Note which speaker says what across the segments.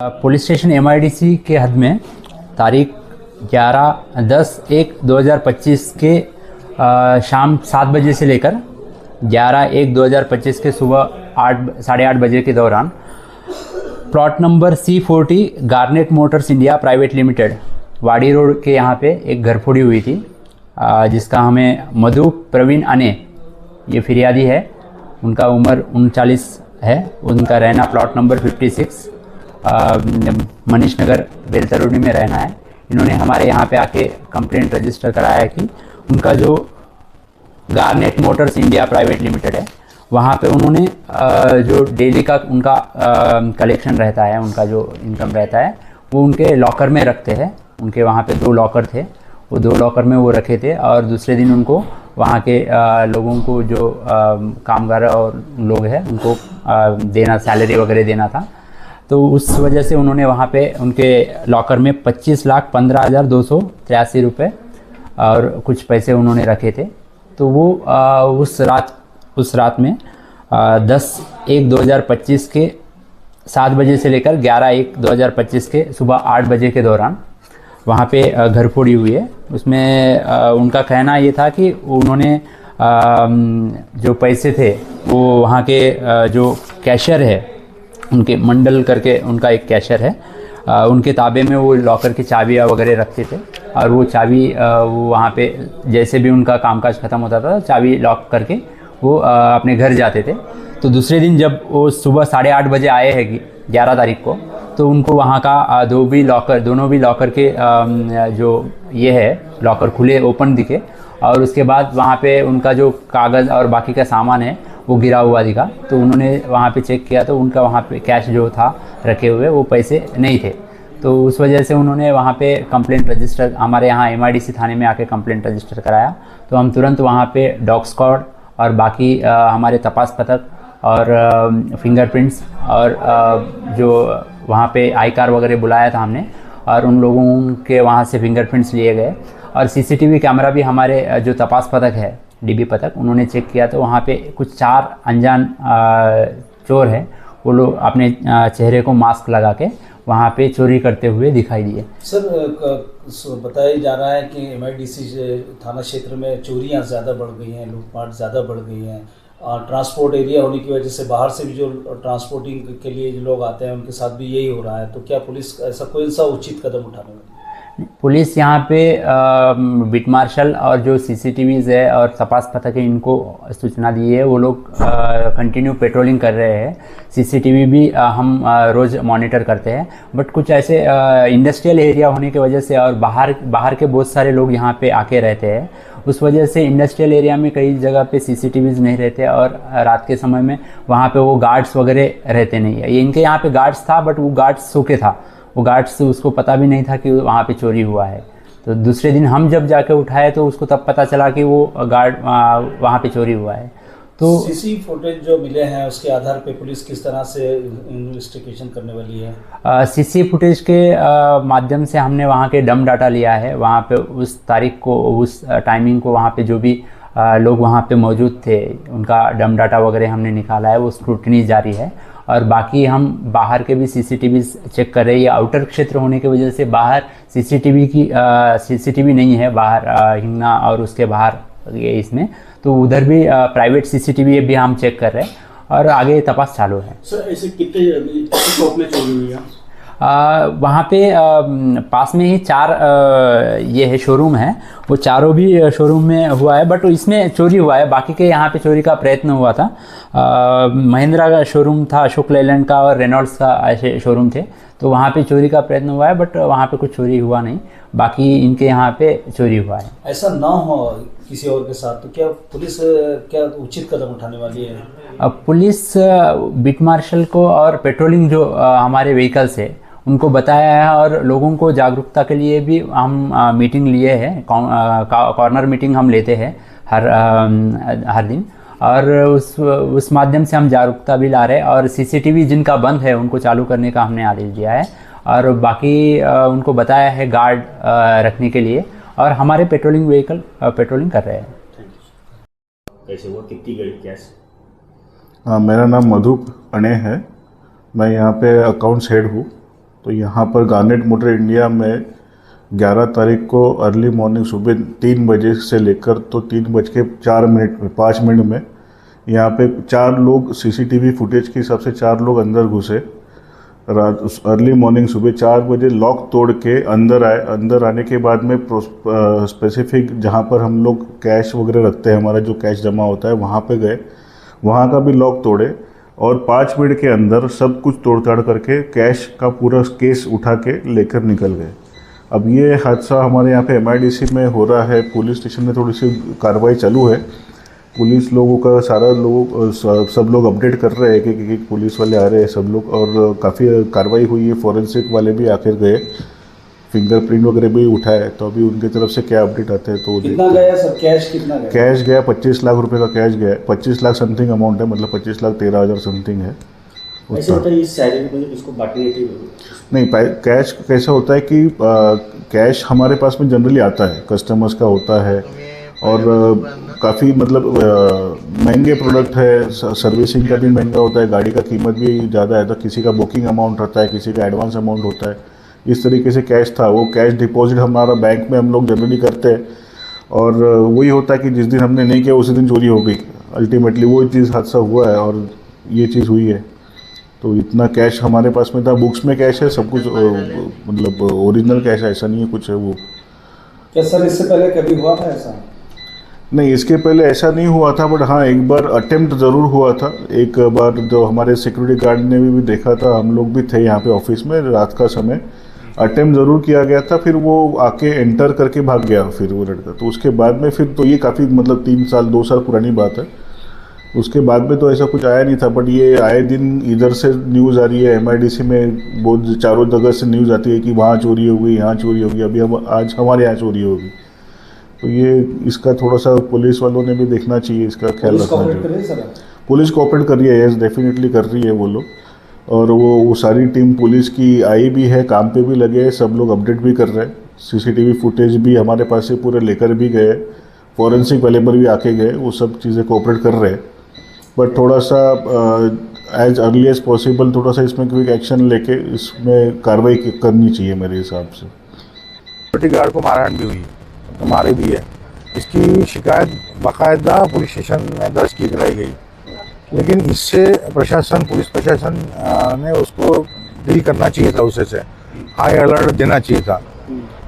Speaker 1: Police station MIDC के हद में तारीख 11/10/1/2025 के शाम 7 बजे से लेकर 11/1/2025 के सुबह 8 साढ़े 8 बजे के दौरान plot number C40 garnet Motors India private limited वाड़ी रोड के यहाँ पे एक घरफोड़ी हुई थी, जिसका हमें मधु प्रवीण अने ये फिरियादी है। उनका उम्र 39 है। उनका रहना प्लॉट नंबर 56 मनीष नगर बेलतरोडी में रहना है। इन्होंने हमारे यहाँ पे आके कंप्लेंट रजिस्टर कराया है कि उनका जो garnet Motors India private limited है वहाँ पे उन्होंने जो डेली का उनका कलेक्शन रहता है, उनका जो इनकम रहता है वो उनके लॉकर में रखते हैं। उनके वहाँ पे 2 लॉकर थे, वो 2 लॉकर में वो रखे थे और दूसरे दिन उनको वहाँ के लोगों को जो कामगार और लोग हैं उनको देना, सैलरी वगैरह देना था। तो उस वजह से उन्होंने वहाँ पे उनके लॉकर में 25,15,283 रुपये और कुछ पैसे उन्होंने रखे थे। तो वो उस रात में 10/1/2025 के 7 बजे से लेकर 11/1/2025 के सुबह 8 बजे के दौरान वहाँ पे घरफोड़ी हुई है। उसमें उनका कहना ये था कि उन्होंने जो पैसे थे वो वहाँ के जो कैशियर है, उनके मंडल करके उनका एक कैशियर है, उनके ताबे में वो लॉकर की चाबियाँ वगैरह रखते थे और वो चाबी वो वहाँ पे जैसे भी उनका कामकाज ख़त्म होता था चाबी लॉक करके वो अपने घर जाते थे। तो दूसरे दिन जब वो सुबह 8:30 बजे आए हैं 11 तारीख को, तो उनको वहाँ का दोनों भी लॉकर के जो ये है लॉकर खुले ओपन दिखे और उसके बाद वहाँ पे उनका जो कागज़ और बाकी का सामान है वो गिरा हुआ दिखा। तो उन्होंने वहाँ पे चेक किया तो उनका वहाँ पे कैश जो था रखे हुए वो पैसे नहीं थे। तो उस वजह से उन्होंने वहाँ पे कंप्लेंट रजिस्टर, हमारे यहाँ एमआईडीसी थाने में आके कंप्लेंट रजिस्टर कराया। तो हम तुरंत वहाँ पे डॉग स्क्वाड और बाकी हमारे तपास पथक और फिंगरप्रिंट्स और जो वहाँ पे आई कार वगैरह बुलाया था हमने और उन लोगों के वहाँ से फिंगरप्रिंट्स लिए गए और सीसीटीवी कैमरा भी हमारे जो तपास पथक है, डीबी पथक, उन्होंने चेक किया। तो वहाँ पे कुछ 4 अनजान चोर हैं, वो लोग अपने चेहरे को मास्क लगा के वहाँ पे चोरी करते हुए दिखाई दिए।
Speaker 2: सर, बताया जा रहा है कि एमआईडीसी थाना क्षेत्र में चोरियाँ ज़्यादा बढ़ गई हैं, लूटपाट ज़्यादा बढ़ गई हैं। ट्रांसपोर्ट एरिया होने की वजह से बाहर से भी जो ट्रांसपोर्टिंग के लिए जो लोग आते हैं उनके साथ भी यही हो रहा है। तो क्या पुलिस ऐसा कोई उचित कदम उठाने वाली है?
Speaker 1: पुलिस यहाँ पे बिट मार्शल और जो सीसीटीवीज़ है और तपास पथक है इनको सूचना दी है। वो लोग कंटिन्यू पेट्रोलिंग कर रहे हैं। सीसीटीवी भी हम रोज़ मॉनिटर करते हैं। बट कुछ ऐसे इंडस्ट्रियल एरिया होने की वजह से और बाहर के बहुत सारे लोग यहाँ पे आके रहते हैं, उस वजह से इंडस्ट्रियल एरिया में कई जगह पे सीसीटीवीज़ नहीं रहते और रात के समय में वहाँ पे वो गार्ड्स वगैरह रहते नहीं है। इनके यहाँ पे गार्ड्स था बट वो गार्ड्स सो के था, वो गार्ड्स उसको पता भी नहीं था कि वहाँ पे चोरी हुआ है। तो दूसरे दिन हम जब जाके उठाए तो उसको तब पता चला कि वो गार्ड वहाँ पे चोरी हुआ है। तो
Speaker 2: सीसी फुटेज जो मिले हैं उसके आधार पे पुलिस किस तरह से इन्वेस्टिगेशन करने वाली है?
Speaker 1: सीसी फुटेज के माध्यम से हमने वहाँ के डम डाटा लिया है। वहाँ पे उस तारीख को, उस टाइमिंग को वहाँ पे जो भी लोग वहाँ पे मौजूद थे उनका डम डाटा वगैरह हमने निकाला है, वो स्क्रूटनी जारी है। और बाकी हम बाहर के भी सीसीटीवी चेक कर रहे हैं। ये आउटर क्षेत्र होने की वजह से बाहर सीसीटीवी नहीं है, बाहर हिंगना और उसके बाहर ये इसमें, तो उधर भी प्राइवेट सीसीटीवी भी हम चेक कर रहे हैं और आगे तपास चालू है।
Speaker 2: सर, ऐसे कितने शॉप में चोरी हुई है?
Speaker 1: वहाँ पे पास में ही 4 ये है शोरूम है, वो चारों भी शोरूम में हुआ है बट इसमें चोरी हुआ है। बाकी के यहाँ पे चोरी का प्रयत्न हुआ था। महिंद्रा का शोरूम था, अशोक लेलैंड का और रेनॉल्ड्स का ऐसे शोरूम थे, तो वहाँ पे चोरी का प्रयत्न हुआ है बट वहाँ पे कुछ चोरी हुआ नहीं। बाकी इनके यहाँ पे चोरी हुआ है।
Speaker 2: ऐसा ना हो किसी और के साथ, तो क्या पुलिस क्या उचित कदम उठाने वाली है?
Speaker 1: पुलिस बिट मार्शल को और पेट्रोलिंग जो हमारे व्हीकल्स है उनको बताया है और लोगों को जागरूकता के लिए भी हम मीटिंग लिए हैं। कॉर्नर मीटिंग हम लेते हैं हर दिन और उस माध्यम से हम जागरूकता भी ला रहे हैं। और सीसीटीवी जिनका बंद है उनको चालू करने का हमने आदेश दिया है और बाकी उनको बताया है गार्ड रखने के लिए और हमारे पेट्रोलिंग व्हीकल पेट्रोलिंग कर रहे हैं।
Speaker 3: कैसे हुआ, कितनी गई कैश?
Speaker 4: हाँ, मेरा नाम मधु अने है। मैं यहाँ पे अकाउंट्स हेड हूँ। तो यहाँ पर गार्नेट मोटर इंडिया में 11 तारीख को अर्ली मॉर्निंग सुबह 3 बजे से लेकर तो 3:04 में 5 मिनट में यहाँ पे 4 लोग सीसीटीवी फुटेज के हिसाब से 4 लोग अंदर घुसे। रात अर्ली मॉर्निंग सुबह 4 बजे लॉक तोड़ के अंदर आए। अंदर आने के बाद में स्पेसिफिक जहाँ पर हम लोग कैश वगैरह रखते हैं, हमारा जो कैश जमा होता है, वहाँ पे गए, वहाँ का भी लॉक तोड़े और 5 मिनट के अंदर सब कुछ तोड़-ताड़ करके कैश का पूरा केस उठा के लेकर निकल गए। अब ये हादसा हमारे यहाँ पे MIDC में हो रहा है। पुलिस स्टेशन में थोड़ी सी कार्रवाई चालू है। पुलिस लोगों का सब लोग अपडेट कर रहे हैं कि पुलिस वाले आ रहे हैं सब लोग, और काफ़ी कार्रवाई हुई है। फॉरेंसिक वाले भी आखिर गए, फिंगरप्रिंट वगैरह भी उठाए, तो अभी उनकी तरफ से क्या अपडेट आते हैं तो
Speaker 2: कितना गया सर? कैश कितना गया?
Speaker 4: कैश गया 25 लाख रुपए का कैश गया। 25 लाख समथिंग अमाउंट है, मतलब 25,13,000 समथिंग है।
Speaker 3: ऐसे होता है इस सैलरी में इसको बांटने के
Speaker 4: नहीं, कैश कैसा होता है कि कैश हमारे पास में जनरली आता है, कस्टमर्स का होता है, और काफ़ी मतलब महंगे प्रोडक्ट है, सर्विसिंग का भी महंगा होता है, गाड़ी का कीमत भी ज़्यादा है, तो किसी का बुकिंग अमाउंट रहता है, किसी का एडवांस अमाउंट होता है। इस तरीके से कैश था। वो कैश डिपॉजिट हमारा बैंक में हम लोग जनरली करते हैं, और वही होता है कि जिस दिन हमने नहीं किया उसी दिन चोरी हो गई। अल्टीमेटली वो चीज़ हादसा हुआ है और ये चीज़ हुई है। तो इतना कैश हमारे पास में था, बुक्स में कैश है, सब कुछ मतलब ओरिजिनल कैश है, ऐसा नहीं है कुछ है वो।
Speaker 2: क्या सर इससे पहले कभी हुआ था ऐसा?
Speaker 4: नहीं, इसके पहले ऐसा नहीं हुआ था, बट हाँ एक बार अटेम्प्ट ज़रूर हुआ था। एक बार जो हमारे सिक्योरिटी गार्ड ने भी देखा था, हम लोग भी थे यहाँ पे ऑफिस में रात का समय, अटेम्प्ट ज़रूर किया गया था। फिर वो आके एंटर करके भाग गया फिर वो लड़का। तो उसके बाद में फिर तो ये काफ़ी मतलब 2 साल पुरानी बात है। उसके बाद में तो ऐसा कुछ आया नहीं था, बट ये आए दिन इधर से न्यूज़ आ रही है, MIDC में बहुत चारों जगह से न्यूज़ आती है कि वहाँ चोरी हो गई, यहाँ चोरी हो गई, अभी आज हमारे यहाँ चोरी होगी। तो ये इसका थोड़ा सा पुलिस वालों ने भी देखना चाहिए, इसका ख्याल रखना चाहिए। पुलिस कोऑपरेट कर रही है, यस डेफिनेटली कर रही है वो लोग, और वो सारी टीम पुलिस की आई भी है, काम पे भी लगे हैं, सब लोग अपडेट भी कर रहे हैं। सीसीटीवी फुटेज भी हमारे पास से पूरे लेकर भी गए, फॉरेंसिक वाले पर भी आके गए, वो सब चीज़ें कोऑपरेट कर रहे हैं। बट थोड़ा सा एज अर्ली एज पॉसिबल थोड़ा सा इसमें क्विक एक्शन लेके इसमें कार्रवाई करनी चाहिए मेरे हिसाब से।
Speaker 5: सिक्योरिटी गार्ड को मारहाड़ भी हुई, तो मारे भी है। इसकी शिकायत बाकायदा पुलिस स्टेशन में दर्ज की कराई गई, लेकिन इससे पुलिस प्रशासन ने उसको डील करना चाहिए था, उससे से हाई अलर्ट देना चाहिए था,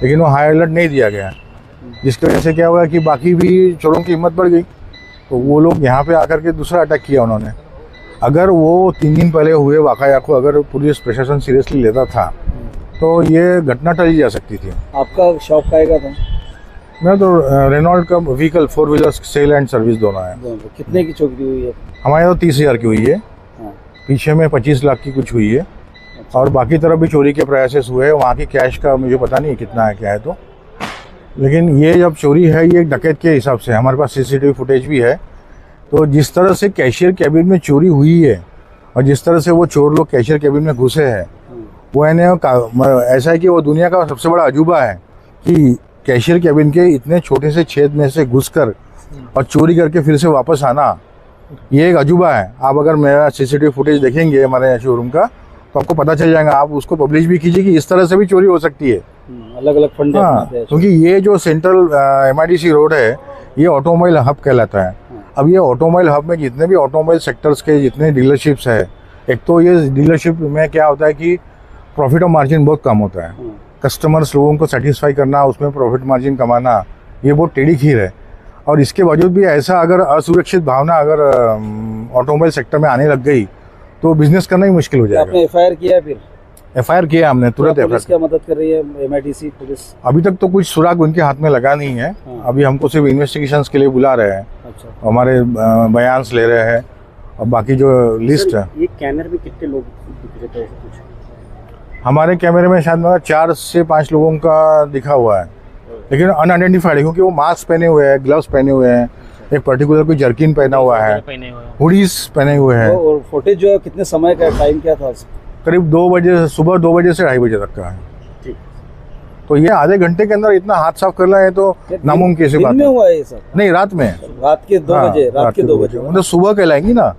Speaker 5: लेकिन वो हाई अलर्ट नहीं दिया गया, जिसकी वजह से क्या हुआ कि बाकी भी चोरों की हिम्मत बढ़ गई। तो वो लोग यहाँ पे आकर के दूसरा अटैक किया उन्होंने। अगर वो 3 दिन पहले हुए वाक़या को अगर पुलिस प्रशासन सीरियसली लेता था तो ये घटना टली जा सकती थी।
Speaker 2: आपका शॉप का था?
Speaker 5: मैं तो रेनॉल्ट का vehicle 4 wheeler sale and service दोनों है।
Speaker 2: कितने की चोरी हुई है?
Speaker 5: हमारे यहाँ तो 30,000 की हुई है, पीछे में 25 लाख की कुछ हुई है, और बाकी तरफ भी चोरी के प्रयास हुए हैं। वहाँ की कैश का मुझे पता नहीं कितना है क्या है, तो लेकिन ये जब चोरी है ये डकैत के हिसाब से, हमारे पास सीसीटीवी फुटेज भी है। तो जिस तरह से कैशियर कैबिन में चोरी हुई है और जिस तरह से वो चोर लोग कैशियर कैबिन में घुसे हैं, वो ऐसा है कि वो दुनिया का सबसे बड़ा अजूबा है कि कैशियर कैबिन के इतने छोटे से छेद में से घुसकर और चोरी करके फिर से वापस आना, ये एक अजूबा है। आप अगर मेरा सीसीटीवी फुटेज देखेंगे हमारे शोरूम का, तो आपको पता चल जाएगा। आप उसको पब्लिश भी कीजिए कि इस तरह से भी चोरी हो सकती है,
Speaker 2: अलग अलग फंड।
Speaker 5: हाँ, क्योंकि ये जो सेंट्रल MIDC रोड है ये ऑटोमोबाइल हब कहलाता है। अब ये ऑटोमोबाइल हब में जितने भी ऑटोमोबाइल सेक्टर्स के जितने डीलरशिप्स है, एक तो ये डीलरशिप में क्या होता है कि प्रॉफिट और मार्जिन बहुत कम होता है। कस्टमर्स लोगों को सेटिस्फाई करना, उसमें प्रॉफिट मार्जिन कमाना, ये बहुत टेढ़ी खीर है। और इसके बावजूद भी ऐसा अगर असुरक्षित भावना अगर ऑटोमोबाइल सेक्टर में आने लग गई तो बिजनेस करना ही मुश्किल हो जाएगा।
Speaker 2: आपने FIR किया? फिर
Speaker 5: FIR किया हमने तुरंत।
Speaker 2: पुलिस क्या मदद कर रही है MIDC पुलिस?
Speaker 5: अभी तक तो कुछ सुराग उनके हाथ में लगा नहीं है। अभी हमको सिर्फ इन्वेस्टिगेशंस के लिए बुला रहे हैं।
Speaker 2: अच्छा।
Speaker 5: हमारे बयान्स ले रहे हैं, और बाकी जो लिस्ट है।
Speaker 3: ये कैमरे में कितने लोग दिख रहे थे कुछ?
Speaker 5: हमारे कैमरे में शायद 4 से 5 लोगों का दिखा हुआ है, लेकिन अनआइडेंटिफाइड है, क्योंकि वो मास्क पहने हुए हैं, ग्लव्स पहने हुए हैं, एक पर्टिकुलर कोई जर्किन पहना हुआ है, हुडीज पहने हुए हैं।
Speaker 2: और फुटेज जो है कितने समय का, टाइम क्या था?
Speaker 5: करीब 2 बजे, सुबह 2 बजे से 2:30 बजे तक का है। तो ये आधे घंटे के अंदर इतना हाथ साफ करना है तो नामुमकिन सी बात
Speaker 2: है। हुआ है ये सब?
Speaker 5: नहीं, रात में,
Speaker 2: रात के 2 बजे। रात के 2 बजे
Speaker 5: मतलब सुबह कहलाएंगी ना।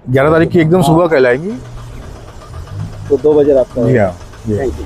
Speaker 5: 11 तारीख की एकदम सुबह कहलाएंगी।
Speaker 3: तो 2 बजे रात का
Speaker 5: जी हाँ जी हाँ।
Speaker 3: Thank you.